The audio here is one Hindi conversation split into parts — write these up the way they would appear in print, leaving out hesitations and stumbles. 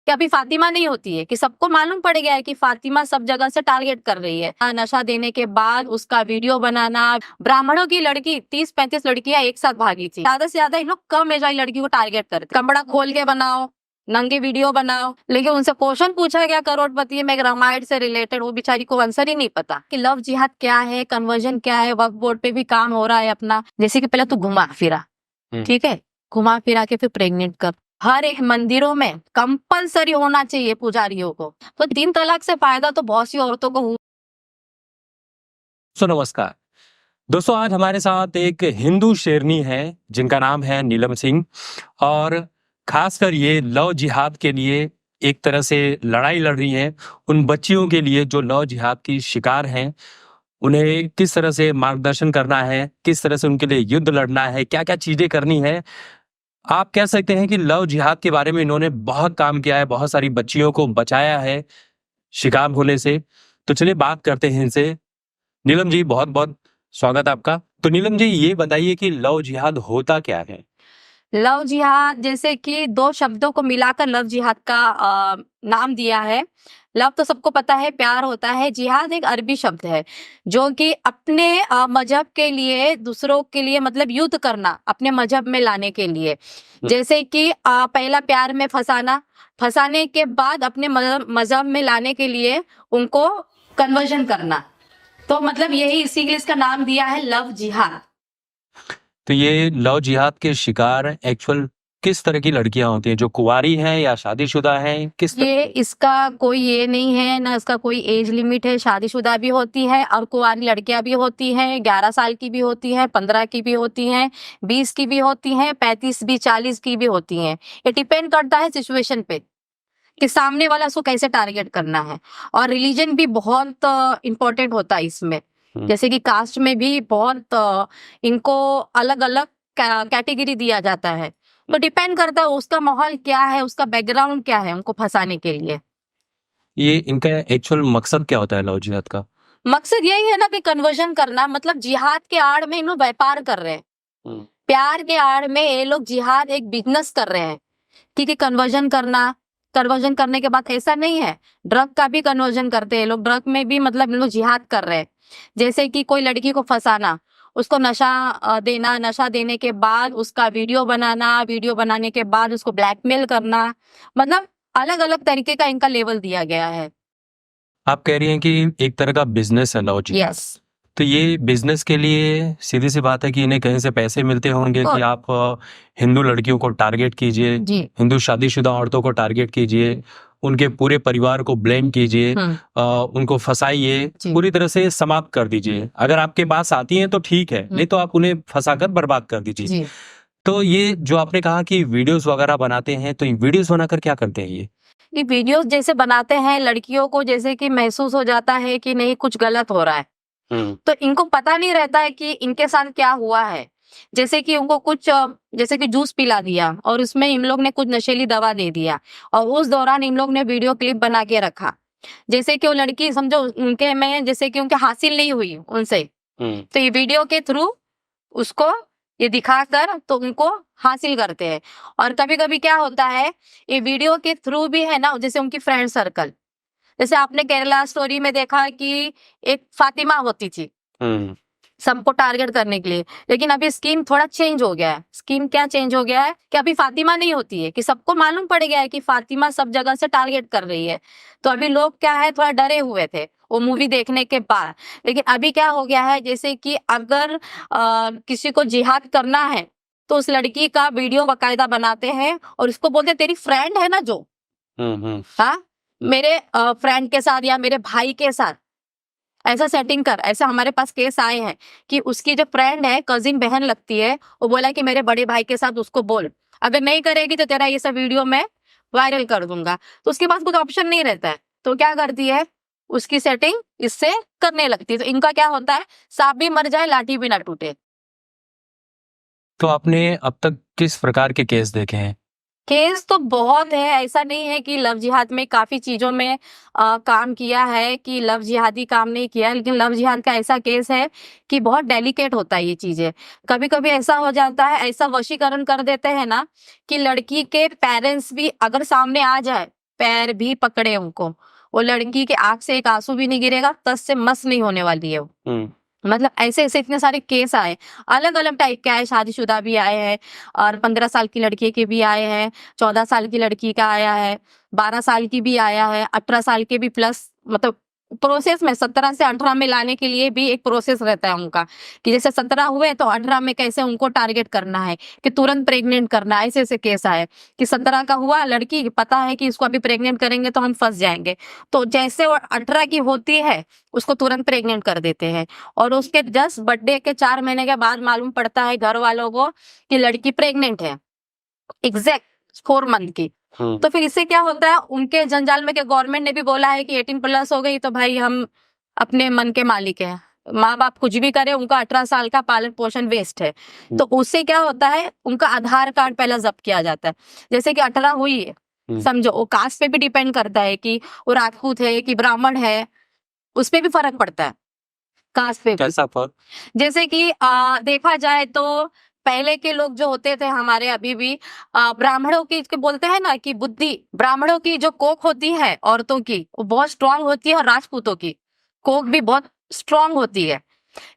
कि अभी फातिमा नहीं होती है, कि सबको मालूम पड़ गया है कि फातिमा सब जगह से टारगेट कर रही है। नशा देने के बाद उसका वीडियो बनाना, ब्राह्मणों की लड़की 30-35 लड़कियां एक साथ भागी थी। ज्यादा से ज्यादा इन लोग कम एज वाली लड़की को टारगेट करते, कपड़ा खोल के बनाओ, नंगे वीडियो बनाओ। लेकिन उनसे क्वेश्चन पूछा गया करोड़पति में रामायण से रिलेटेड, वो बेचारी को आंसर ही नहीं पता कि लव जिहाद क्या है, कन्वर्जन क्या है। वक्फ बोर्ड पे भी काम हो रहा है अपना, जैसे कि पहले तू घुमा फिरा, ठीक है, घुमा फिरा के फिर प्रेग्नेंट कर। हर एक मंदिरों में कंपलसरी होना चाहिए पुजारियों को। तो 3 तलाक से फायदा तो बहुत सी औरतों को हुआ। नमस्कार दोस्तों, आज हमारे साथ एक हिंदू शेरनी है जिनका नाम है नीलम सिंह, और खासकर ये लव जिहाद के लिए एक तरह से लड़ाई लड़ रही हैं। उन बच्चियों के लिए जो लव जिहाद की शिकार हैं, उन्हें किस तरह से मार्गदर्शन करना है, किस तरह से उनके लिए युद्ध लड़ना है, क्या क्या चीजें करनी है। आप कह सकते हैं कि लव जिहाद के बारे में इन्होंने बहुत काम किया है, बहुत सारी बच्चियों को बचाया है शिकार होने से। तो चलिए बात करते हैं इनसे। नीलम जी, बहुत बहुत स्वागत आपका। तो नीलम जी, ये बताइए कि लव जिहाद होता क्या है? लव जिहाद जैसे कि 2 शब्दों को मिलाकर लव जिहाद का नाम दिया है। लव तो सबको पता है प्यार होता है, जिहाद एक अरबी शब्द है जो कि अपने मजहब के लिए, दूसरों के लिए, मतलब युद्ध करना अपने मजहब में लाने के लिए। जैसे कि पहला प्यार में फंसाना, फंसाने के बाद अपने मजहब में लाने के लिए उनको कन्वर्जन करना। तो मतलब यही, इसी के लिए इसका नाम दिया है लव जिहाद। तो ये लव जिहाद के शिकार एक्चुअल किस तरह की लड़कियां होती हैं, जो कुंवारी हैं या शादीशुदा हैं? ये इसका कोई ये नहीं है, ना इसका कोई एज लिमिट है। शादीशुदा भी होती है और कुंवारी लड़कियां भी होती हैं, 11 साल की भी होती हैं, 15 की भी होती हैं, 20 की भी होती हैं, 35 भी, 40 की भी होती हैं। ये डिपेंड करता है सिचुएशन पे कि सामने वाला उसको कैसे टारगेट करना है। और रिलीजन भी बहुत इम्पोर्टेंट होता है इसमें। जैसे कि कास्ट में भी बहुत इनको अलग अलग कैटेगरी दिया जाता है। तो डिपेंड करता है उसका माहौल क्या है, उसका बैकग्राउंड क्या है उनको फंसाने के लिए। ये इनका एक्चुअल मकसद क्या होता है लव जिहाद का? मकसद यही है ना कि कन्वर्जन करना, मतलब जिहाद के आड़ में इन लोग व्यापार कर रहे हैं। प्यार के आड़ में ये लोग जिहाद एक बिजनेस कर रहे हैं। क्योंकि कन्वर्जन करना, कन्वर्जन करने के बाद ऐसा नहीं है, ड्रग का भी कन्वर्जन करते हैं लोग। ड्रग में भी मतलब लोग जिहाद कर रहे हैं। जैसे कि कोई लड़की को फंसाना, उसको नशा देना, नशा देने के बाद उसका वीडियो बनाना, वीडियो बनाने के बाद उसको ब्लैकमेल करना, मतलब अलग अलग तरीके का इनका लेवल दिया गया है। आप कह रही हैं कि एक तरह का बिजनेस है लव जिहाद। यस। तो ये बिजनेस के लिए सीधी सी बात है कि इन्हें कहीं से पैसे मिलते होंगे कि आप हिंदू लड़कियों को टारगेट कीजिए, हिंदू शादीशुदा औरतों को टारगेट कीजिए, उनके पूरे परिवार को ब्लेम कीजिए, उनको फंसाइए, पूरी तरह से समाप्त कर दीजिए। अगर आपके पास आती हैं तो ठीक है, नहीं तो आप उन्हें फंसाकर बर्बाद कर दीजिए। तो ये जो आपने कहा कि वीडियोस वगैरह बनाते हैं, तो वीडियोस बनाकर क्या करते हैं ये वीडियोस जैसे बनाते हैं, लड़कियों को जैसे कि महसूस हो जाता है कि नहीं कुछ गलत हो रहा है, तो इनको पता नहीं रहता है कि इनके साथ क्या हुआ है। जैसे कि उनको कुछ जैसे कि जूस पिला दिया और उसमें इन लोग ने कुछ नशीली दवा दे दिया, और उस दौरान इन लोग ने वीडियो क्लिप बना के रखा। जैसे कि वो लड़की समझो उनके में, जैसे कि उनके हासिल नहीं हुई उनसे, तो ये वीडियो के थ्रू उसको ये दिखाकर तो उनको हासिल करते हैं। और कभी कभी क्या होता है, ये वीडियो के थ्रू भी है ना, जैसे उनकी फ्रेंड सर्कल, जैसे आपने केरला स्टोरी में देखा कि एक फातिमा होती थी सबको टारगेट करने के लिए, लेकिन अभी स्कीम थोड़ा चेंज हो गया है। स्कीम क्या चेंज हो गया है कि अभी फातिमा नहीं होती है, कि सबको मालूम पड़ गया है कि फातिमा सब जगह से टारगेट कर रही है। तो अभी लोग क्या है, थोड़ा डरे हुए थे वो मूवी देखने के बाद। लेकिन अभी क्या हो गया है, जैसे कि अगर किसी को जिहाद करना है तो उस लड़की का वीडियो बाकायदा बनाते हैं और उसको बोलते तेरी फ्रेंड है ना जो, हाँ, मेरे फ्रेंड के साथ या मेरे भाई के साथ ऐसा सेटिंग कर। ऐसा हमारे पास केस आए हैं कि उसकी जो फ्रेंड है, कजिन बहन लगती है, वो बोला कि मेरे बड़े भाई के साथ उसको बोल, अगर नहीं करेगी तो तेरा ये सब वीडियो मैं वायरल कर दूंगा। तो उसके पास कुछ ऑप्शन नहीं रहता है, तो क्या करती है, उसकी सेटिंग इससे करने लगती है। तो इनका क्या होता है, सांप भी मर जाए लाठी भी ना टूटे। तो आपने अब तक किस प्रकार के केस देखे हैं? केस तो बहुत है, ऐसा नहीं है कि लव जिहाद में काफी चीजों में काम किया है, कि लव जिहादी काम नहीं किया है। लेकिन लव जिहाद का ऐसा केस है कि बहुत डेलिकेट होता है ये चीजें। कभी कभी ऐसा हो जाता है, ऐसा वशीकरण कर देते हैं ना कि लड़की के पेरेंट्स भी अगर सामने आ जाए पैर भी पकड़े उनको, वो लड़की के आंख से एक आंसू भी नहीं गिरेगा, तस से मस नहीं होने वाली है वो। मतलब ऐसे ऐसे इतने सारे केस आए, अलग अलग टाइप के आए, शादीशुदा भी आए हैं और 15 साल की लड़की के भी आए हैं, 14 साल की लड़की का आया है, 12 साल की भी आया है, 18 साल के भी प्लस, मतलब प्रोसेस में 17 से 18 में लाने के लिए भी एक प्रोसेस रहता है उनका, कि जैसे 17 हुए तो 18 में कैसे उनको टारगेट करना है, कि तुरंत प्रेग्नेंट करना है। ऐसे ऐसे केस आए कि 17 का हुआ लड़की, पता है कि इसको अभी प्रेग्नेंट करेंगे तो हम फंस जाएंगे, तो जैसे वो 18 की होती है उसको तुरंत प्रेग्नेंट कर देते हैं, और उसके जस्ट बर्थडे के 4 महीने के बाद मालूम पड़ता है घर वालों को कि लड़की प्रेग्नेंट है, एग्जैक्ट 4 मंथ की। तो फिर इससे क्या होता है, उनके जंजाल में, कि गवर्नमेंट ने भी बोला है कि 18 प्लस हो गई तो भाई हम अपने मन के मालिक हैं, माँ बाप कुछ भी करे, उनका 18 साल का पालन पोषण वेस्ट है। तो उससे क्या होता है, उनका आधार कार्ड पहला जब्त किया जाता है। जैसे कि 18 हुई है, समझो, वो कास्ट पे भी डिपेंड करता है कि वो राजपूत है कि ब्राह्मण है, उस पे भी फर्क पड़ता है, कास्ट पे भी। कैसा फर्क? जैसे कि देखा जाए तो पहले के लोग जो होते थे हमारे, अभी भी ब्राह्मणों की, बोलते हैं ना कि बुद्धि, ब्राह्मणों की जो कोख होती है औरतों की वो बहुत स्ट्रांग होती है, और राजपूतों की कोख भी बहुत स्ट्रांग होती है,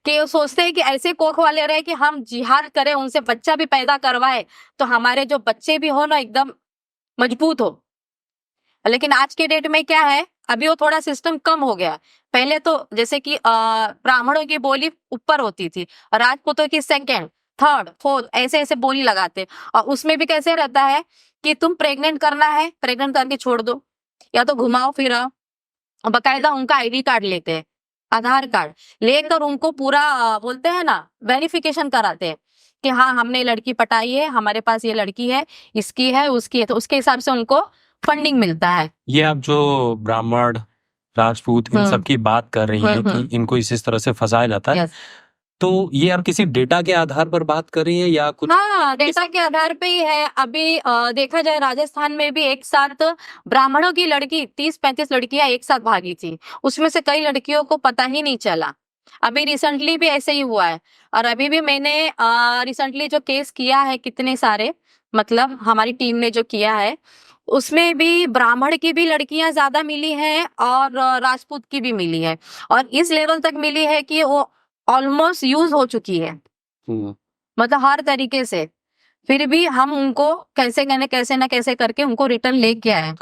कि वो सोचते हैं कि ऐसे कोख वाले रहे कि हम जिहाद करें, उनसे बच्चा भी पैदा करवाए तो हमारे जो बच्चे भी हो ना एकदम मजबूत हो। लेकिन आज के डेट में क्या है, अभी वो थोड़ा सिस्टम कम हो गया। पहले तो जैसे कि ब्राह्मणों की बोली ऊपर होती थी, राजपूतों की सेकंड, थर्ड, फोर्थ, ऐसे ऐसे बोली लगाते, और उसमें भी कैसे रहता है कि तुम प्रेग्नेंट करना है, प्रेग्नेंट करके छोड़ दो, या तो घुमाओ फिराओ, और बकायदा उनका आईडी कार्ड लेते हैं, आधार कार्ड लेकर उनको पूरा बोलते हैं ना वेरिफिकेशन कराते हैं कि हाँ हमने लड़की पटाई है, हमारे पास ये लड़की है, इसकी है, उसकी है, तो उसके हिसाब से उनको फंडिंग मिलता है। ये आप जो ब्राह्मण, राजपूत, इन सब की बात कर रही हैं कि इनको इस तरह से फंसाया जाता है, तो ये आप किसी डेटा के आधार पर बात कर रही हैं या कुछ? हाँ, डेटा के आधार पे ही है। अभी देखा जाए राजस्थान में भी एक साथ ब्राह्मणों की लड़की 30-35 लड़कियां एक साथ भागी थी, उसमें से कई लड़कियों को पता ही नहीं चला। अभी रिसेंटली भी ऐसे ही हुआ है, और अभी भी मैंने रिसेंटली जो केस किया है, कितने सारे, मतलब हमारी टीम ने जो किया है, उसमें भी ब्राह्मण की भी लड़कियां ज्यादा मिली हैं और राजपूत की भी मिली है, और इस लेवल तक मिली है कि वो ऑलमोस्ट यूज हो चुकी है, मतलब हर तरीके से। फिर भी हम उनको कैसे ना कैसे करके उनको रिटर्न लेके आए।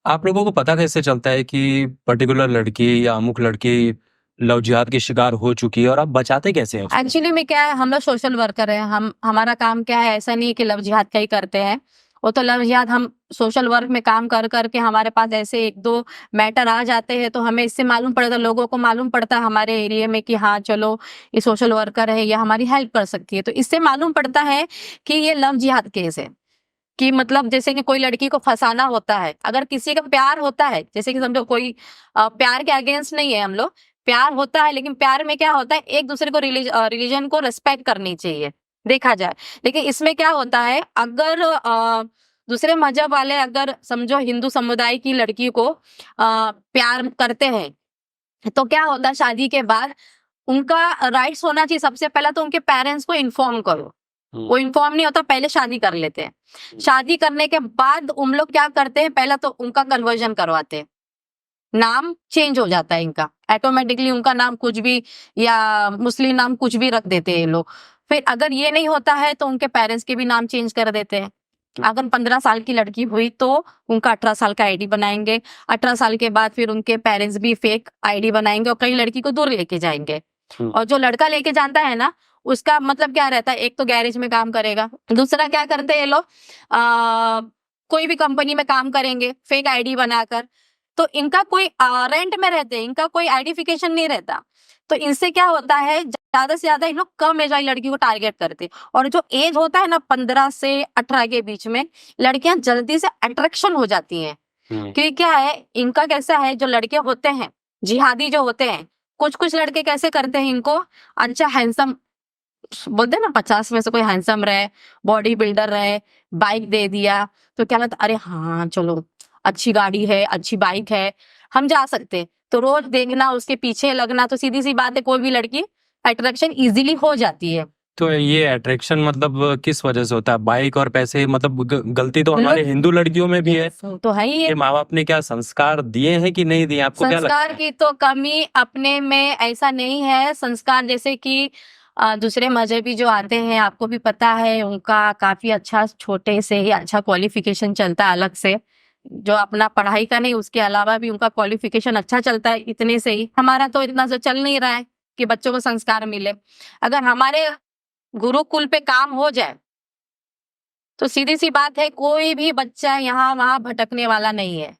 आप लोगों को पता कैसे चलता है कि पर्टिकुलर लड़की या अमुक लड़की लव जिहाद की शिकार हो चुकी है, और आप बचाते कैसे हैं उसको? एक्चुअली में क्या है, हम लोग सोशल वर्कर हैं, हमारा काम क्या है, ऐसा नहीं है कि लव जिहाद का ही करते हैं, वो तो लव जिहाद हम सोशल वर्क में काम कर करके हमारे पास ऐसे 1-2 मैटर आ जाते हैं, तो हमें इससे मालूम पड़ता, लोगों को मालूम पड़ता है हमारे एरिया में कि हाँ चलो ये सोशल वर्कर है, ये हमारी हेल्प कर सकती है, तो इससे मालूम पड़ता है कि ये लव जिहाद केस है। कि मतलब जैसे कि कोई लड़की को फंसाना होता है, अगर किसी का प्यार होता है, जैसे कि समझो कोई प्यार के अगेंस्ट नहीं है हम लोग, प्यार होता है, लेकिन प्यार में क्या होता है, एक दूसरे को रिलीजन को रिस्पेक्ट करनी चाहिए देखा जाए। लेकिन इसमें क्या होता है, अगर दूसरे मजहब वाले अगर समझो हिंदू समुदाय की लड़की को प्यार करते हैं, तो क्या होता है, शादी के बाद उनका राइट्स होना चाहिए, सबसे पहला तो उनके पेरेंट्स को इन्फॉर्म करो। वो इन्फॉर्म नहीं होता, पहले शादी कर लेते हैं, शादी करने के बाद उन लोग क्या करते हैं, पहला तो उनका कन्वर्जन करवाते हैं, नाम चेंज हो जाता है इनका, ऑटोमेटिकली उनका नाम कुछ भी या मुस्लिम नाम कुछ भी रख देते हैं ये लोग। फिर अगर ये नहीं होता है तो उनके पेरेंट्स के भी नाम चेंज कर देते हैं। अगर 15 साल की लड़की हुई तो उनका 18 साल का आईडी बनाएंगे, 18 साल के बाद फिर उनके पेरेंट्स भी फेक आईडी बनाएंगे और कई लड़की को दूर लेके जाएंगे। और जो लड़का लेके जाता है ना, उसका मतलब क्या रहता है, एक तो गैरेज में काम करेगा, दूसरा क्या करते हैं ये लोग, कोई भी कंपनी में काम करेंगे फेक आईडी बनाकर, तो इनका कोई रेंट में रहते हैं, इनका कोई आइडेंटिफिकेशन नहीं रहता, तो इनसे क्या होता है, ज्यादा से ज्यादा इन लोग कम एज वाली लड़की को टारगेट करते हैं, और जो एज होता है ना 15 से 18 के बीच में, लड़कियां जल्दी से अट्रैक्शन हो जाती हैं। क्योंकि क्या है, इनका कैसा है, जो लड़के होते हैं जिहादी जो होते हैं, कुछ लड़के कैसे करते हैं इनको, अच्छा हैंडसम बोलते हैं ना, 50 में से कोई हैंडसम रहे, बॉडी बिल्डर रहे, बाइक दे दिया, तो क्या लगता, अरे हाँ चलो अच्छी गाड़ी है, अच्छी बाइक है, हम जा सकते, तो रोज देखना, उसके पीछे लगना, तो सीधी सी बात है कोई भी लड़की अट्रैक्शन इजीली हो जाती है। तो ये अट्रैक्शन मतलब किस वजह से होता है? बाइक और पैसे, मतलब गलती तो हमारे हिंदू लड़कियों में भी है तो है ही है। कि माँ बाप ने क्या संस्कार दिए हैं कि नहीं दिए, आपको क्या लगता संस्कार है? की तो कमी अपने में ऐसा नहीं है। संस्कार जैसे कि दूसरे मजहबी जो आते हैं, आपको भी पता है, उनका काफी अच्छा छोटे से ही अच्छा क्वालिफिकेशन चलता है अलग से, जो अपना पढ़ाई का नहीं उसके अलावा भी उनका क्वालिफिकेशन अच्छा चलता है इतने से ही। हमारा तो इतना से चल नहीं रहा है कि बच्चों को संस्कार मिले। अगर हमारे गुरुकुल पे काम हो जाए तो सीधी सी बात है, कोई भी बच्चा यहाँ वहां भटकने वाला नहीं है।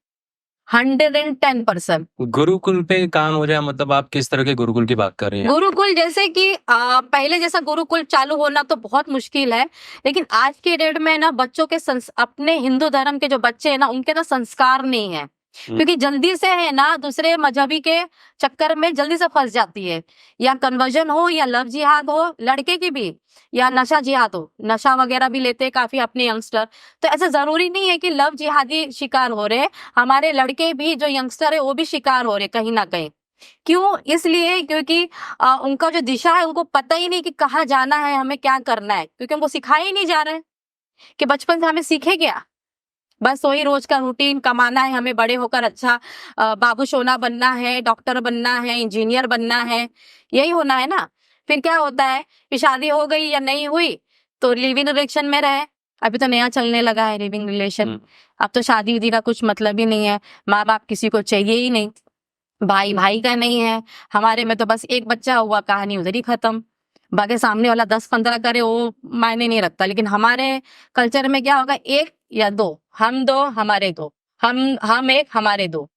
110%। गुरुकुल पे काम हो जाए मतलब आप किस तरह के गुरुकुल की बात कर रहे हैं? गुरुकुल जैसे कि पहले जैसा गुरुकुल चालू होना तो बहुत मुश्किल है, लेकिन आज के डेट में ना बच्चों के अपने हिंदू धर्म के जो बच्चे हैं ना, उनके तो संस्कार नहीं है, क्योंकि जल्दी से है ना दूसरे मजहबी के चक्कर में जल्दी से फंस जाती है। या कन्वर्जन हो या लव जिहाद हो, लड़के की भी, या नशा जिहाद हो, नशा वगैरह भी लेते हैं काफी अपने यंगस्टर। तो ऐसा जरूरी नहीं है कि लव जिहादी शिकार हो रहे, हमारे लड़के भी जो यंगस्टर है वो भी शिकार हो रहे कहीं ना कहीं। क्यों? इसलिए क्योंकि उनका जो दिशा है उनको पता ही नहीं कि कहाँ जाना है, हमें क्या करना है, क्योंकि उनको सिखाया ही नहीं जा रहा है कि बचपन से हमें सीखे क्या। बस वही रोज का रूटीन, कमाना है, हमें बड़े होकर अच्छा बाबू सोना बनना है, डॉक्टर बनना है, इंजीनियर बनना है, यही होना है ना। फिर क्या होता है कि शादी हो गई या नहीं हुई तो लिविंग रिलेशन में रहे। अभी तो नया चलने लगा है लिविंग रिलेशन। अब तो शादी उदी का कुछ मतलब ही नहीं है, माँ बाप किसी को चाहिए ही नहीं, भाई भाई का नहीं है। हमारे में तो बस एक बच्चा हुआ, कहानी उधर ही खत्म। बाकी सामने वाला 10-15 करे वो मायने नहीं रखता, लेकिन हमारे कल्चर में क्या होगा, एक या दो, हम दो हमारे दो, हम एक हमारे दो,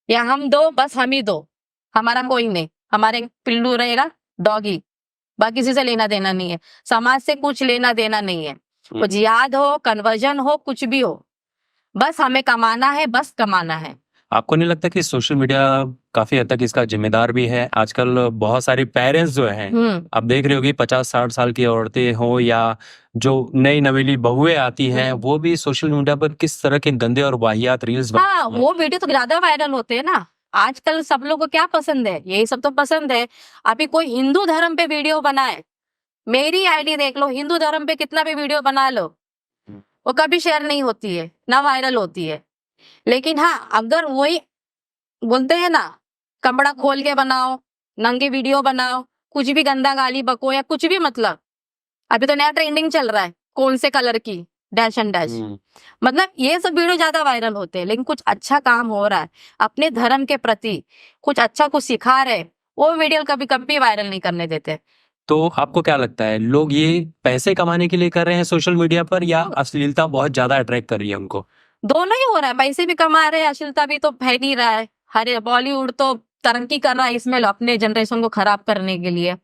या हम दो बस हम ही दो, हमारा कोई नहीं। हमारे पिल्लू रहेगा, डॉगी, बाकी किसी से लेना देना नहीं है, समाज से कुछ लेना देना नहीं है। वो जिहाद हो, कन्वर्जन हो, कुछ भी हो, बस हमें कमाना है, बस कमाना है। आपको नहीं लगता कि सोशल मीडिया काफी हद तक इसका जिम्मेदार भी है? आजकल बहुत सारे पेरेंट्स जो हैं, आप देख रहे होगी 50-60 साल की औरतें हो या जो नई नवेली बहुएं आती हैं, वो भी सोशल मीडिया पर किस तरह के गंदे और वाहियात रील्स हाँ, वो वीडियो तो ज्यादा वायरल होते हैं ना। आजकल सब लोगों को क्या पसंद है, यही सब तो पसंद है। अभी कोई हिंदू धर्म पे वीडियो बनाए, मेरी आईडी देख लो, हिंदू धर्म पे कितना भी वीडियो बना लो, वो कभी शेयर नहीं होती है, ना वायरल होती है। लेकिन हाँ, अगर वही बोलते हैं ना, कपड़ा खोल के बनाओ, नंगे वीडियो बनाओ, कुछ भी गंदा गाली बको या कुछ भी, मतलब अभी तो नया ट्रेंडिंग चल रहा है, कौन से कलर की डैश एंड डैश, मतलब ये सब वीडियो ज्यादा वायरल होते हैं। लेकिन कुछ अच्छा काम हो रहा है अपने धर्म के प्रति, कुछ अच्छा कुछ सिखा रहे, वो वीडियो कभी कभी वायरल नहीं करने देते। तो आपको क्या लगता है, लोग ये पैसे कमाने के लिए कर रहे हैं सोशल मीडिया पर, या अश्लीलता बहुत ज्यादा अट्रैक्ट कर रही है उनको? दोनों ही हो रहा है, पैसे भी कमा रहे हैं, अश्लीलता भी तो फैल ही रहा है। हरे बॉलीवुड तो तरक्की कर रहा है इसमें अपने जनरेशन को खराब करने के लिए।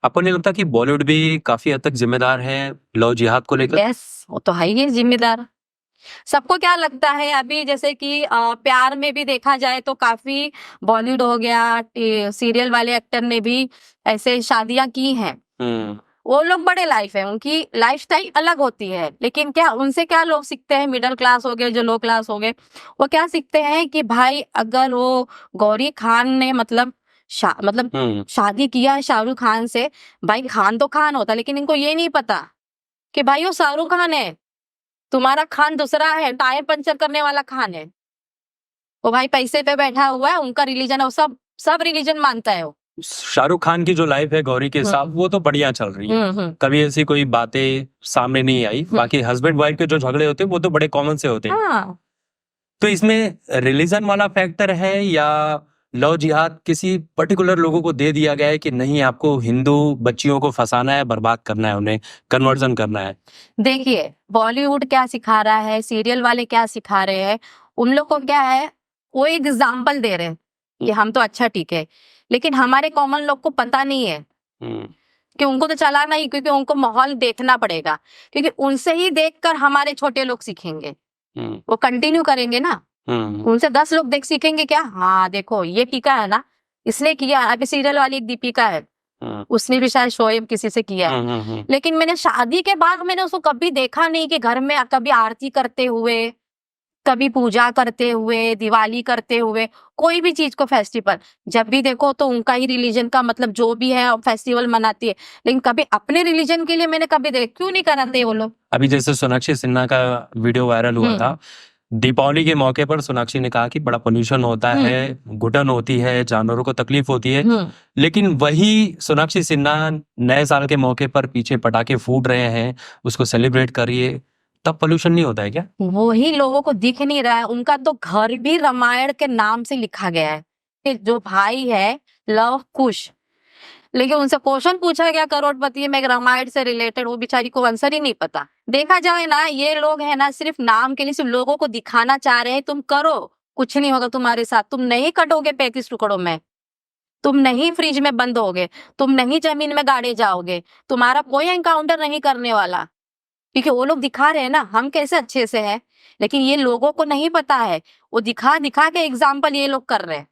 आपको नहीं लगता कि बॉलीवुड भी काफी हद तक जिम्मेदार है लव जिहाद को लेकर? यस, वो तो है ही है जिम्मेदार। सबको क्या लगता है, अभी जैसे कि प्यार में भी देखा जाए तो काफी बॉलीवुड हो गया, सीरियल वाले एक्टर ने भी ऐसे शादियां की हैं। वो लोग बड़े लाइफ है, उनकी लाइफस्टाइल अलग होती है, लेकिन क्या उनसे क्या लोग सीखते हैं, मिडिल क्लास हो गए, जो लो क्लास हो गए, वो क्या सीखते हैं कि भाई अगर वो गौरी खान ने मतलब शादी किया है शाहरुख खान से, भाई खान तो खान होता, लेकिन इनको ये नहीं पता कि भाई वो शाहरुख खान है, तुम्हारा खान दूसरा है, टायर पंचर करने वाला खान है। वो भाई पैसे पे बैठा हुआ है, उनका रिलीजन है, वो सब रिलीजन मानता है वो। शाहरुख खान की जो लाइफ है गौरी के साथ, वो तो बढ़िया चल रही है, कभी ऐसी कोई बातें सामने नहीं आई। बाकी हस्बैंड वाइफ के जो झगड़े होते हैं वो तो बड़े कॉमन से होते हैं। हाँ। तो इसमें रिलीजन वाला फैक्टर है या लव जिहाद किसी पर्टिकुलर लोगों को दे दिया गया है कि नहीं, आपको हिंदू बच्चियों को फंसाना है, बर्बाद करना है, उन्हें कन्वर्जन करना है? देखिए, बॉलीवुड क्या सिखा रहा है, सीरियल वाले क्या सिखा रहे हैं, उन लोग को क्या है, वो एक एग्जाम्पल दे रहे हैं, ये हम तो अच्छा ठीक है, लेकिन हमारे कॉमन लोग को पता नहीं है कि उनको तो चलाना ही, क्योंकि उनको माहौल देखना पड़ेगा, क्योंकि उनसे ही देखकर हमारे छोटे लोग सीखेंगे, वो कंटिन्यू करेंगे ना। उनसे 10 लोग देख सीखेंगे क्या, हाँ देखो ये टीका है ना, इसने किया। अभी सीरियल वाली एक दीपिका है, उसने भी शायद शोएब किसी से किया है, लेकिन मैंने शादी के बाद मैंने उसको कभी देखा नहीं कि घर में कभी आरती करते हुए, कभी पूजा करते हुए, दिवाली करते हुए, कोई भी चीज को फेस्टिवल जब भी देखो तो उनका ही रिलीजन का मतलब जो भी है फेस्टिवल मनाती है, लेकिन कभी अपने रिलीजन के लिए मैंने कभी क्यों नहीं कराते वो लोग। अभी जैसे सोनाक्षी सिन्हा का वीडियो वायरल हुआ था, दीपावली के मौके पर सोनाक्षी ने कहा कि बड़ा पोल्यूशन होता है, घुटन होती है, जानवरों को तकलीफ होती है, लेकिन वही सोनाक्षी सिन्हा नए साल के मौके पर पीछे पटाखे फूट रहे हैं, उसको सेलिब्रेट करिए, तब पोल्यूशन नहीं होता है क्या? वही लोगों को दिख नहीं रहा है। उनका तो घर भी रामायण के नाम से लिखा गया है कि जो भाई है लव कुश, लेकिन उनसे क्वेश्चन पूछा गया करोड़पति में रामायण से रिलेटेड, वो बेचारी को आंसर ही नहीं पता। देखा जाए ना, ये लोग है ना सिर्फ नाम के लिए, सिर्फ लोगों को दिखाना चाह रहे हैं तुम करो, कुछ नहीं होगा तुम्हारे साथ, तुम नहीं कटोगे 35 टुकड़ों में, तुम नहीं फ्रिज में बंद होगे, तुम नहीं जमीन में गाड़े जाओगे, तुम्हारा कोई एनकाउंटर नहीं करने वाला, क्योंकि वो लोग दिखा रहे हैं ना हम कैसे अच्छे से हैं, लेकिन ये लोगों को नहीं पता है। वो दिखा दिखा के एग्जाम्पल ये लोग कर रहे हैं,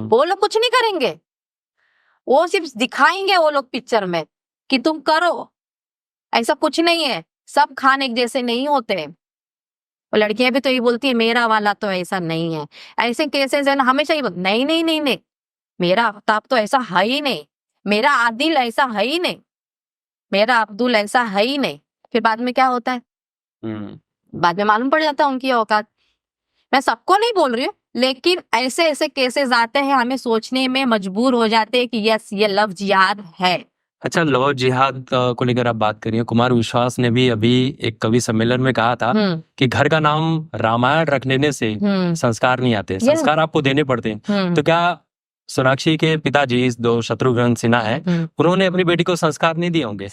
वो लोग कुछ नहीं करेंगे, वो सिर्फ दिखाएंगे वो लोग पिक्चर में कि तुम करो। ऐसा कुछ नहीं है, सब खान एक जैसे नहीं होते। और लड़कियां भी तो ये बोलती है मेरा वाला तो ऐसा नहीं है, ऐसे केसेस है ना हमेशा ही नहीं नहीं नहीं नहीं, मेरा आफ्ताब तो ऐसा है ही नहीं, मेरा आदिल ऐसा है ही नहीं, मेरा अब्दुल ऐसा है ही नहीं। फिर बाद में क्या होता है, बाद में मालूम पड़ जाता है उनकी औकात। मैं सबको नहीं बोल रही हूँ, लेकिन ऐसे ऐसे केसेस आते हैं, हमें सोचने में मजबूर हो जाते हैं कि यस ये लव जिहाद है। अच्छा, लव जिहाद को लेकर आप बात करिए, कुमार विश्वास ने भी अभी एक कवि सम्मेलन में कहा था कि घर का नाम रामायण रख लेने से संस्कार नहीं आते, संस्कार आपको देने पड़ते हैं। तो क्या सोनाक्षी के पिताजी जो शत्रुघ्न सिन्हा है, उन्होंने अपनी बेटी को संस्कार नहीं दिए होंगे?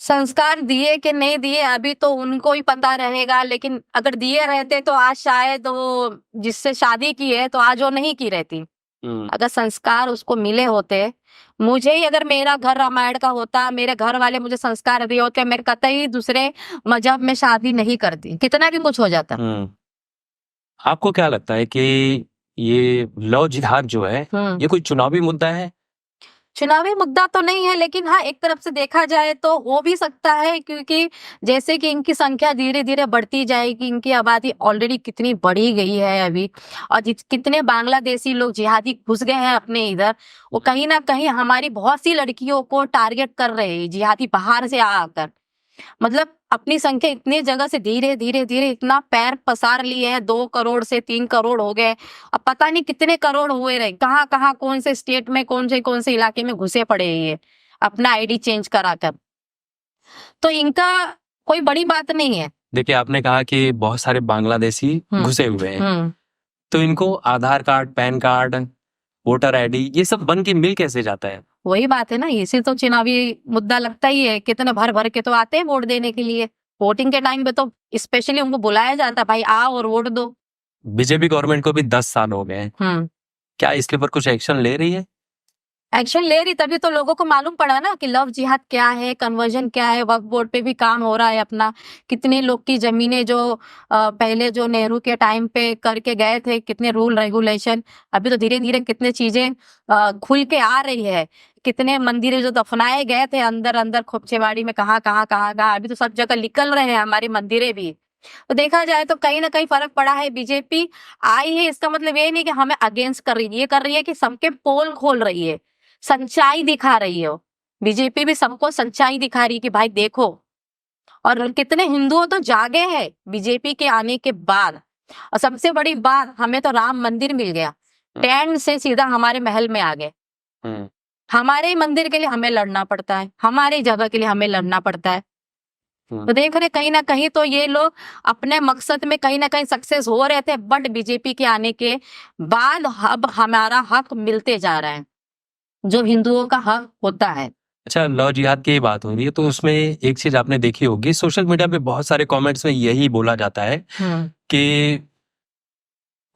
संस्कार दिए कि नहीं दिए अभी तो उनको ही पता रहेगा, लेकिन अगर दिए रहते तो आज शायद वो जिससे शादी की है तो आज वो नहीं की रहती। अगर संस्कार उसको मिले होते, मुझे ही अगर मेरा घर रामायण का होता, मेरे घर वाले मुझे संस्कार दिए होते, मैं कतई दूसरे मजहब में शादी नहीं करती, कितना भी कुछ हो जाता। आपको क्या लगता है कि ये लव जिहाद जो है ये कोई चुनावी मुद्दा है? चुनावी मुद्दा तो नहीं है, लेकिन हाँ एक तरफ से देखा जाए तो हो भी सकता है, क्योंकि जैसे कि इनकी संख्या धीरे धीरे बढ़ती जाएगी, इनकी आबादी ऑलरेडी कितनी बढ़ी गई है अभी, और कितने बांग्लादेशी लोग जिहादी घुस गए हैं अपने इधर, वो कहीं ना कहीं हमारी बहुत सी लड़कियों को टारगेट कर रहे हैं जिहादी बाहर से आकर। मतलब अपनी संख्या इतनी जगह से धीरे धीरे धीरे इतना पैर पसार लिए हैं, 2 करोड़ से 3 करोड़ हो गए, अब पता नहीं कितने करोड़ हुए रहे, कहाँ कहाँ कौन से स्टेट में कौन से इलाके में घुसे पड़े हैं ये अपना आईडी चेंज कराकर। तो इनका कोई बड़ी बात नहीं है। देखिए, आपने कहा कि बहुत सारे बांग्लादेशी घुसे हुए हैं, तो इनको Aadhaar card, PAN card, voter ID ये सब बन के मिल कैसे जाता है? वही बात है ना, इसी तो चुनावी मुद्दा लगता ही है, कितने भर भर के तो आते हैं वोट देने के लिए, वोटिंग के टाइम पे तो स्पेशली उनको बुलाया जाता है, भाई आओ और वोट दो। बीजेपी गवर्नमेंट को भी 10 साल हो गए हैं, क्या इसके ऊपर कुछ एक्शन ले रही है? एक्शन ले रही, तभी तो लोगों को मालूम पड़ा ना कि लव जिहाद क्या है, कन्वर्जन क्या है। वक्फ बोर्ड पे भी काम हो रहा है अपना, कितने लोग की जमीनें जो पहले जो नेहरू के टाइम पे करके गए थे, कितने रूल रेगुलेशन, अभी तो धीरे धीरे कितने चीजें खुल के आ रही है, कितने मंदिर जो दफनाए गए थे अंदर अंदर खोपचेवाड़ी में, कहाँ कहाँ कहाँ कहाँ, अभी तो सब जगह निकल रहे हैं हमारे मंदिरें भी। तो देखा जाए तो कहीं ना कहीं फर्क पड़ा है। बीजेपी आई है, इसका मतलब ये नहीं कि हमें अगेंस्ट कर रही है, ये कर रही है कि सबके पोल खोल रही है, सच्चाई दिखा रही है। बीजेपी भी सबको सच्चाई दिखा रही है कि भाई देखो, और कितने हिंदुओं तो जागे हैं बीजेपी के आने के बाद। और सबसे बड़ी बात, हमें तो राम मंदिर मिल गया, टेंट से सीधा हमारे महल में आ गए। हमारे मंदिर के लिए हमें लड़ना पड़ता है, हमारी जगह के लिए हमें लड़ना पड़ता है। तो देख रहे कहीं ना कहीं तो ये लोग अपने मकसद में कहीं ना कहीं सक्सेस हो रहे थे, बट बीजेपी के आने के बाद अब हमारा हक मिलते जा रहा है जो हिंदुओं का हक होता है। अच्छा, लव जिहाद की बात हो रही है तो उसमें एक चीज आपने देखी होगी, सोशल मीडिया पे बहुत सारे कमेंट्स में यही बोला जाता है कि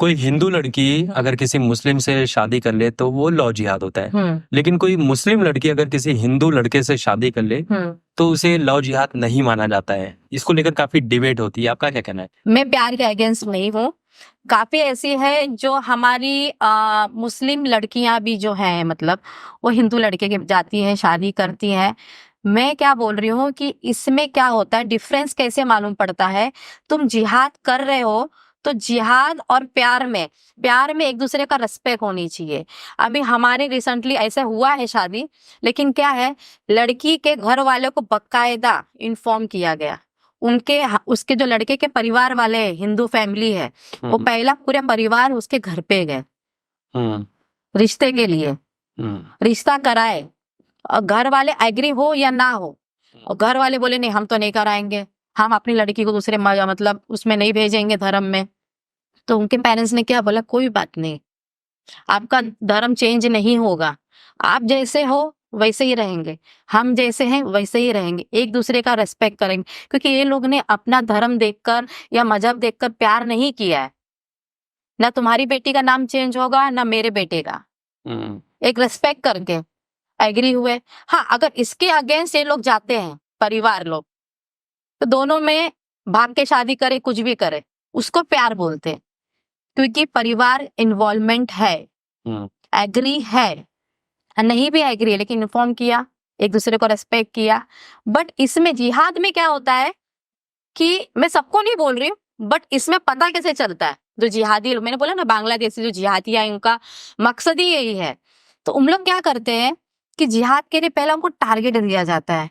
कोई हिंदू लड़की अगर किसी मुस्लिम से शादी कर ले तो वो लव जिहाद होता है, लेकिन कोई मुस्लिम लड़की अगर किसी हिंदू लड़के से शादी कर ले तो उसे लव जिहाद नहीं माना जाता है। इसको लेकर काफी डिबेट होती है, आपका क्या कहना है? मैं प्यार के अगेंस्ट नहीं हूँ, काफी ऐसी है जो हमारी मुस्लिम लड़कियां भी जो है, मतलब वो हिंदू लड़के के जाती है, शादी करती है, मैं क्या बोल रही हूँ कि इसमें क्या होता है, डिफरेंस कैसे मालूम पड़ता है। तुम जिहाद कर रहे हो तो जिहाद और प्यार में एक दूसरे का रिस्पेक्ट होनी चाहिए। अभी हमारे रिसेंटली ऐसा हुआ है शादी, लेकिन क्या है, लड़की के घर वालों को बकायदा इन्फॉर्म किया गया। उसके जो लड़के के परिवार वाले हैं, हिंदू फैमिली है, वो पहला पूरे परिवार उसके घर पे गए रिश्ते के लिए, रिश्ता कराए, और घर वाले एग्री हो या ना हो, और घर वाले बोले नहीं हम तो नहीं कराएंगे, हम अपनी लड़की को दूसरे मतलब उसमें नहीं भेजेंगे धर्म में। तो उनके पेरेंट्स ने क्या बोला, कोई बात नहीं, आपका धर्म चेंज नहीं होगा, आप जैसे हो वैसे ही रहेंगे, हम जैसे हैं वैसे ही रहेंगे, एक दूसरे का रेस्पेक्ट करेंगे। क्योंकि ये लोग ने अपना धर्म देखकर या मजहब देखकर प्यार नहीं किया है। ना तुम्हारी बेटी का नाम चेंज होगा ना मेरे बेटे का, एक रेस्पेक्ट करके एग्री हुए। हाँ, अगर इसके अगेंस्ट ये लोग जाते हैं परिवार लोग, तो दोनों में भाग के शादी करे, कुछ भी करे, उसको प्यार बोलते हैं। क्योंकि परिवार इन्वॉल्वमेंट है, एग्री है, नहीं भी एग्री है, लेकिन इन्फॉर्म किया, एक दूसरे को रेस्पेक्ट किया। बट इसमें जिहाद में क्या होता है कि मैं सबको नहीं बोल रही हूँ, बट इसमें पता कैसे चलता है, जो जिहादी लोग, मैंने बोला ना बांग्लादेशी जो जिहादी है, उनका मकसद ही यही है। तो उन लोग क्या करते हैं कि जिहाद के लिए पहले उनको टारगेट दिया जाता है,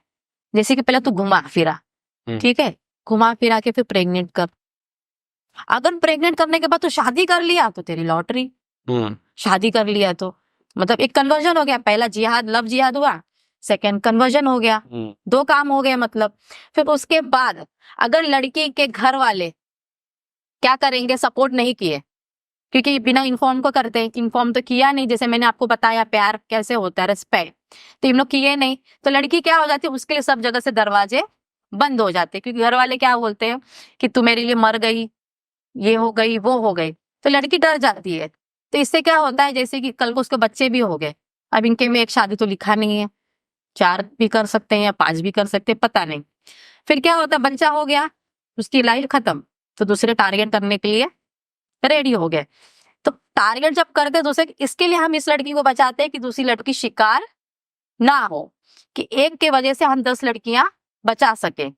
जैसे कि पहले तू घुमा फिरा, ठीक है, घुमा फिरा के फिर प्रेग्नेंट कर। अगर प्रेग्नेंट करने के बाद तो शादी कर लिया तो तेरी लॉटरी, शादी कर लिया तो मतलब एक कन्वर्जन हो गया। पहला जिहाद लव जिहाद हुआ, सेकंड कन्वर्जन हो गया, दो काम हो गए मतलब। फिर उसके बाद अगर लड़की के घर वाले क्या करेंगे, सपोर्ट नहीं किए, क्योंकि बिना इन्फॉर्म को करते हैं, इन्फॉर्म तो किया नहीं, जैसे मैंने आपको बताया प्यार कैसे होता है, रेस्पेक्ट, तो इन लोग किए नहीं, तो लड़की क्या हो जाती है, उसके लिए सब जगह से दरवाजे बंद हो जाते हैं। क्योंकि घर वाले क्या बोलते हैं कि तू मेरे लिए मर गई, ये हो गई वो हो गई, तो लड़की डर जाती है। तो इससे क्या होता है, जैसे कि कल को उसके बच्चे भी हो गए, अब इनके में एक शादी तो लिखा नहीं है, 4 भी कर सकते हैं या 5 भी कर सकते हैं, पता नहीं। फिर क्या होता है, बच्चा हो गया, उसकी लाइफ खत्म, तो दूसरे टारगेट करने के लिए रेडी हो गए। तो टारगेट जब करते दूसरे, इसके लिए हम इस लड़की को बचाते हैं कि दूसरी लड़की शिकार ना हो, कि एक के वजह से हम 10 लड़कियां बचा सके।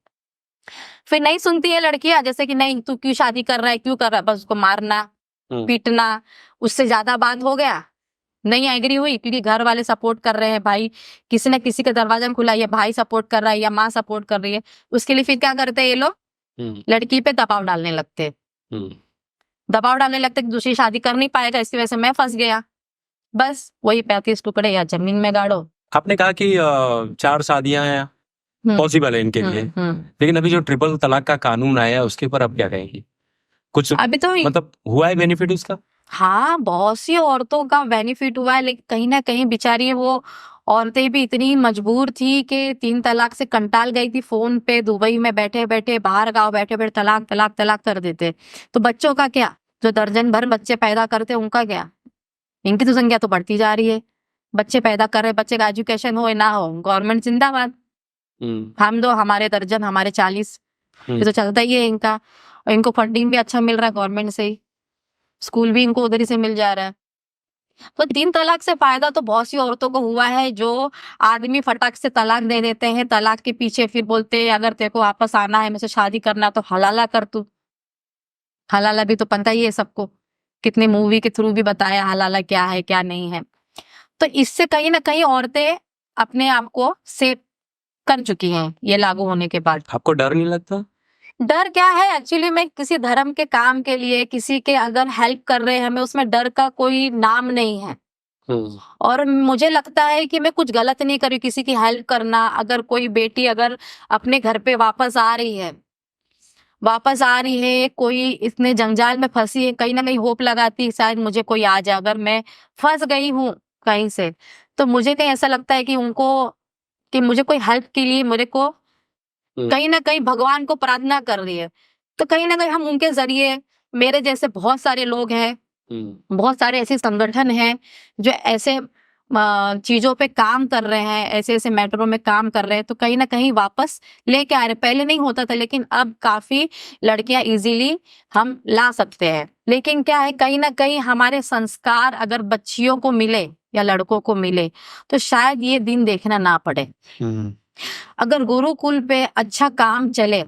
फिर नहीं सुनती है लड़कियां, जैसे कि नहीं तू क्यों शादी कर रहा है, क्यों कर रहा है, बस उसको मारना पीटना, उससे ज्यादा बात हो गया, नहीं एग्री हुई, क्योंकि घर वाले सपोर्ट कर रहे हैं, भाई किसी न किसी का दरवाजा में खुला है, या भाई सपोर्ट कर रहा है या माँ सपोर्ट कर रही है, उसके लिए फिर क्या करते हैं ये लोग, लड़की पे दबाव डालने लगते हैं, दबाव डालने लगते कि दूसरी शादी कर नहीं पाएगा, इसकी वजह से मैं फंस गया, बस वही 35 टुकड़े या जमीन में गाड़ो। आपने कहा कि 4 शादियां हैं पॉसिबल है इनके लिए, लेकिन अभी जो ट्रिपल तलाक का कानून आया है उसके ऊपर आप क्या कहेंगी? कुछ अभी तो मतलब हुआ है बेनिफिट उसका? हाँ, बहुत सी औरतों का बेनिफिट हुआ है, लेकिन कहीं ना कहीं बेचारी वो औरतें भी इतनी मजबूर थी कि 3 तलाक से कंटाल गई थी। फोन पे दुबई में बैठे बैठे, बाहर गांव बैठे बैठे तलाक तलाक तलाक कर देते। तो बच्चों का क्या, जो दर्जन भर बच्चे पैदा करते उनका क्या, इनकी तो संख्या तो बढ़ती जा रही है। बच्चे पैदा कर रहे, बच्चे का एजुकेशन हो ना हो, गवर्नमेंट जिंदाबाद, हम 2 हमारे दर्जन हमारे 40, ये तो चलता ही है इनका। और इनको फंडिंग भी अच्छा मिल रहा है गवर्नमेंट से ही, स्कूल भी इनको उधर ही से मिल जा रहा है। तो 3 तलाक से फायदा तो बहुत सी औरतों को हुआ है, जो आदमी फटाक से तलाक दे देते हैं, तलाक के पीछे फिर बोलते हैं अगर तेरे को वापस आना है, मुझसे शादी करना तो हलाला कर तू। हलाला भी तो पता ही है सबको, कितने मूवी के थ्रू भी बताया हलाला क्या है क्या नहीं है। तो इससे कहीं ना कहीं औरतें अपने आप को सेफ कर चुकी हैं ये लागू होने के बाद। आपको डर नहीं लगता? डर क्या है, एक्चुअली में किसी धर्म के काम के लिए किसी के अगर हेल्प कर रहे हैं, हमें उसमें डर का कोई नाम नहीं है। और मुझे लगता है कि मैं कुछ गलत नहीं कर रही किसी की हेल्प करना। अगर कोई बेटी अगर अपने घर पे वापस आ रही है, कोई इतने जंजाल में फंसी है, कहीं ना कहीं होप लगाती है शायद मुझे कोई आ जाए। अगर मैं फंस गई हूँ कहीं से, तो मुझे कहीं ऐसा लगता है कि उनको, कि मुझे कोई हेल्प के लिए मेरे को कहीं ना कहीं भगवान को प्रार्थना कर रही है। तो कहीं ना कहीं हम उनके जरिए, मेरे जैसे बहुत सारे लोग हैं, बहुत सारे ऐसे संगठन हैं जो ऐसे चीजों पे काम कर रहे हैं, ऐसे ऐसे मैटरों में काम कर रहे हैं, तो कहीं ना कहीं वापस लेके आ रहे। पहले नहीं होता था, लेकिन अब काफी लड़कियां इजीली हम ला सकते हैं। लेकिन क्या है, कहीं ना कहीं हमारे संस्कार अगर बच्चियों को मिले या लड़कों को मिले, तो शायद ये दिन देखना ना पड़े। अगर गुरुकुल पे अच्छा काम चले,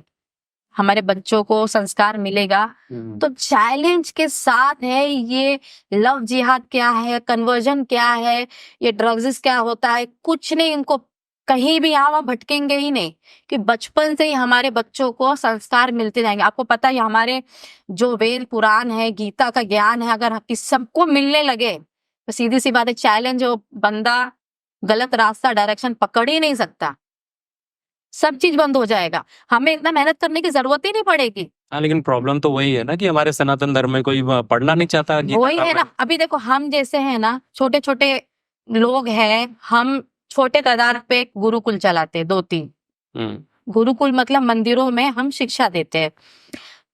हमारे बच्चों को संस्कार मिलेगा, तो चैलेंज के साथ है ये लव जिहाद क्या है, कन्वर्जन क्या है, ये ड्रग्स क्या होता है, कुछ नहीं, इनको कहीं भी यहाँ वहाँ भटकेंगे ही नहीं, कि बचपन से ही हमारे बच्चों को संस्कार मिलते जाएंगे। आपको पता है हमारे जो वेद पुराण है, गीता का ज्ञान है, अगर किस सबको मिलने लगे तो सीधी सी बात है, चैलेंज जो बंदा गलत रास्ता डायरेक्शन पकड़ ही नहीं सकता, सब चीज बंद हो जाएगा, हमें इतना मेहनत करने की जरूरत ही नहीं पड़ेगी। हाँ, लेकिन प्रॉब्लम तो वही है ना कि हमारे सनातन धर्म में कोई पढ़ना नहीं चाहता गीता वही है रामायण। ना, अभी देखो हम जैसे है ना, छोटे छोटे लोग हैं, हम छोटे तादाद पे गुरुकुल चलाते हैं, 2-3 गुरुकुल मतलब मंदिरों में हम शिक्षा देते हैं।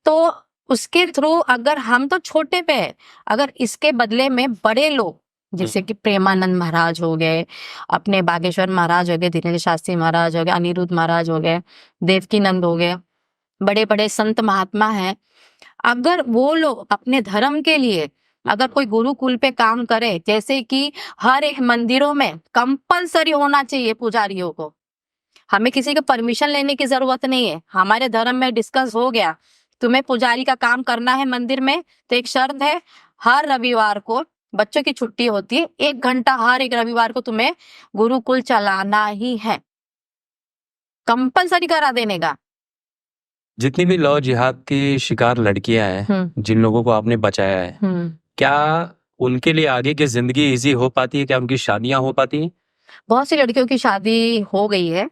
तो उसके थ्रू अगर हम तो छोटे पे है, अगर इसके बदले में बड़े लोग जैसे कि प्रेमानंद महाराज हो गए, अपने बागेश्वर महाराज हो गए, धीरेन्द्र शास्त्री महाराज हो गए, अनिरुद्ध महाराज हो गए, देवकीनंद हो गए, बड़े बड़े संत महात्मा हैं, अगर वो लोग अपने धर्म के लिए अगर कोई गुरुकुल पे काम करे, जैसे कि हर एक मंदिरों में कंपलसरी होना चाहिए पुजारियों को, हमें किसी के परमिशन लेने की जरूरत नहीं है, हमारे धर्म में डिस्कस हो गया, तुम्हें पुजारी का काम करना है मंदिर में, तो एक शर्त है, हर रविवार को बच्चों की छुट्टी होती है, 1 घंटा हर एक रविवार को तुम्हें गुरुकुल चलाना ही है, कंपलसरी करा देने का। जितनी भी लव जिहाद की शिकार लड़कियां हैं, जिन लोगों को आपने बचाया है, क्या उनके लिए आगे की जिंदगी इजी हो पाती है? क्या उनकी शादियां हो पाती हैं? बहुत सी लड़कियों की शादी हो गई है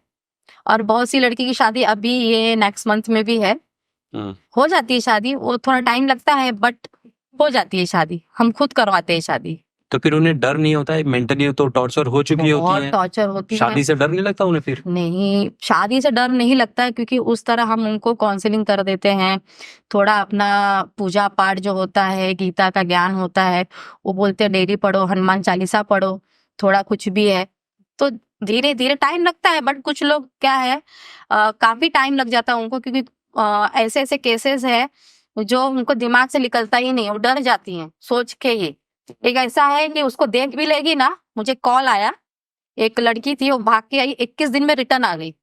और बहुत सी लड़की की शादी अभी ये नेक्स्ट मंथ में भी है, हो जाती है शादी, वो थोड़ा टाइम लगता है बट हो जाती है शादी, हम खुद करवाते हैं शादी। तो फिर उन्हें डर नहीं होता है? मेंटली तो टॉर्चर हो चुकी होती बहुत है, टॉर्चर होती है। शादी से डर नहीं लगता उन्हें फिर? नहीं, शादी से डर नहीं लगता है, क्योंकि उस तरह हम उनको काउंसलिंग कर देते हैं, थोड़ा अपना पूजा पाठ जो होता है, गीता का ज्ञान होता है, वो बोलते हैं डेली पढ़ो, हनुमान चालीसा पढ़ो, थोड़ा कुछ भी है, तो धीरे धीरे टाइम लगता है, बट कुछ लोग क्या है काफी टाइम लग जाता है उनको, क्योंकि ऐसे ऐसे केसेस है जो उनको दिमाग से निकलता ही नहीं, वो डर जाती हैं सोच के ही। एक ऐसा है कि उसको देख भी लेगी ना, मुझे कॉल आया, एक लड़की थी, वो भाग के आई, 21 दिन में रिटर्न आ गई,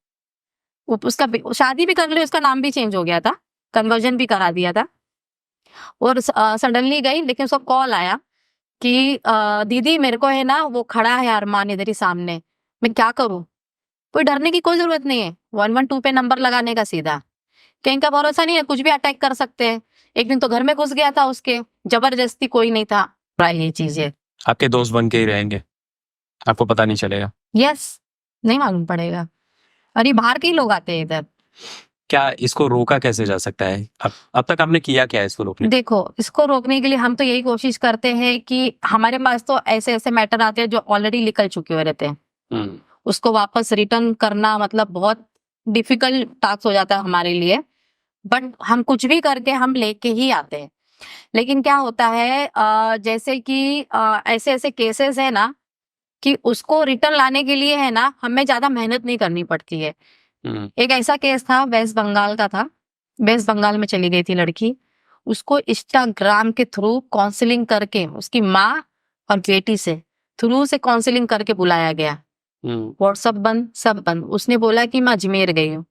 उसका शादी भी कर ली, उसका नाम भी चेंज हो गया था, कन्वर्जन भी करा दिया था, और सडनली गई, लेकिन उसका कॉल आया कि दीदी मेरे को है ना, वो खड़ा है अरमान इधर ही सामने, मैं क्या करूं? कोई डरने की कोई जरूरत नहीं है, 112 पे नंबर लगाने का सीधा, कहीं का भरोसा नहीं है, कुछ भी अटैक कर सकते हैं। एक दिन तो घर में घुस गया था उसके, जबरदस्ती कोई नहीं था, ये चीजें आपके दोस्त बन के ही रहेंगे, आपको पता नहीं चलेगा। यस, नहीं मालूम पड़ेगा, अरे बाहर के ही लोग आते हैं इधर। क्या इसको रोका कैसे जा सकता है? अब तक आपने किया क्या है इसको रोकने? देखो, इसको रोकने के लिए हम तो यही कोशिश करते हैं कि हमारे पास तो ऐसे ऐसे मैटर आते हैं जो ऑलरेडी निकल चुके हुए रहते हैं, उसको वापस रिटर्न करना मतलब बहुत डिफिकल्ट टास्क हो जाता है हमारे लिए, बट हम कुछ भी करके हम लेके ही आते हैं। लेकिन क्या होता है जैसे कि ऐसे ऐसे केसेस है ना, कि उसको रिटर्न लाने के लिए है ना, हमें ज्यादा मेहनत नहीं करनी पड़ती है। एक ऐसा केस था, वेस्ट बंगाल का था, वेस्ट बंगाल में चली गई थी लड़की, उसको इंस्टाग्राम के थ्रू काउंसलिंग करके, उसकी माँ और बेटी से थ्रू से काउंसलिंग करके बुलाया गया, व्हाट्सएप बंद, सब बंद, उसने बोला कि मैं अजमेर गई हूँ,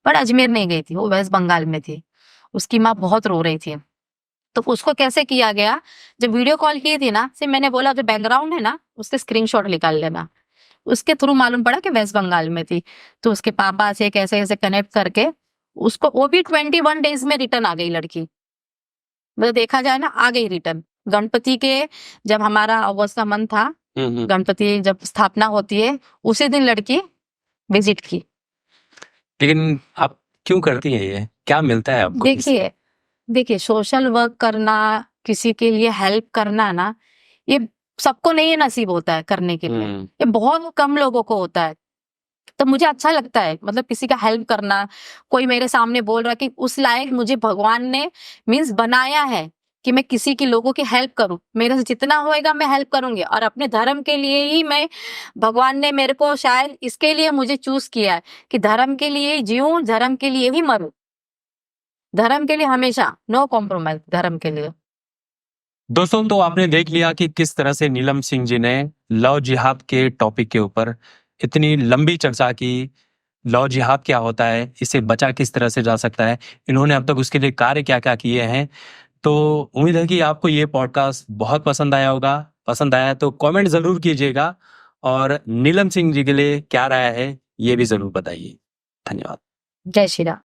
पर अजमेर नहीं गई थी, वो वेस्ट बंगाल में थी, उसकी माँ बहुत रो रही थी। तो उसको कैसे किया गया, जब वीडियो कॉल की थी ना, सिर्फ मैंने बोला जो बैकग्राउंड है ना उसके स्क्रीनशॉट निकाल लेना, उसके थ्रू मालूम पड़ा कि वेस्ट बंगाल में थी, तो उसके पापा से कैसे कैसे कनेक्ट करके उसको, वो भी 21 डेज में रिटर्न आ गई लड़की, मतलब देखा जाए ना आ गई रिटर्न। गणपति के जब हमारा अगस्त का मंथ था, गणपति जब स्थापना होती है उसी दिन लड़की विजिट की। लेकिन आप क्यों करती हैं ये, क्या मिलता है आपको? देखिए सोशल वर्क करना, किसी के लिए हेल्प करना ना, ये सबको नहीं नसीब होता है करने के लिए, ये बहुत कम लोगों को होता है, तो मुझे अच्छा लगता है, मतलब किसी का हेल्प करना, कोई मेरे सामने बोल रहा कि उस लायक मुझे भगवान ने मीन्स बनाया है कि मैं किसी की लोगों की हेल्प करूं, मेरे से जितना होएगा मैं हेल्प करूंगी, और अपने धर्म के लिए ही मैं, भगवान ने मेरे को शायद इसके लिए मुझे चूज किया है कि धर्म के लिए जीऊं, धर्म के लिए ही मरूं, धर्म के लिए हमेशा नो कॉम्प्रोमाइज, धर्म के लिए। दोस्तों, तो आपने देख लिया कि किस तरह से नीलम सिंह जी ने लव जिहाद के टॉपिक के ऊपर इतनी लंबी चर्चा की, लव जिहाद क्या होता है, इससे बचा किस तरह से जा सकता है, इन्होंने अब तक उसके लिए कार्य क्या क्या किए हैं। तो उम्मीद है कि आपको ये पॉडकास्ट बहुत पसंद आया होगा। पसंद आया तो कमेंट ज़रूर कीजिएगा और नीलम सिंह जी के लिए क्या राय है ये भी ज़रूर बताइए। धन्यवाद। जय श्री राम।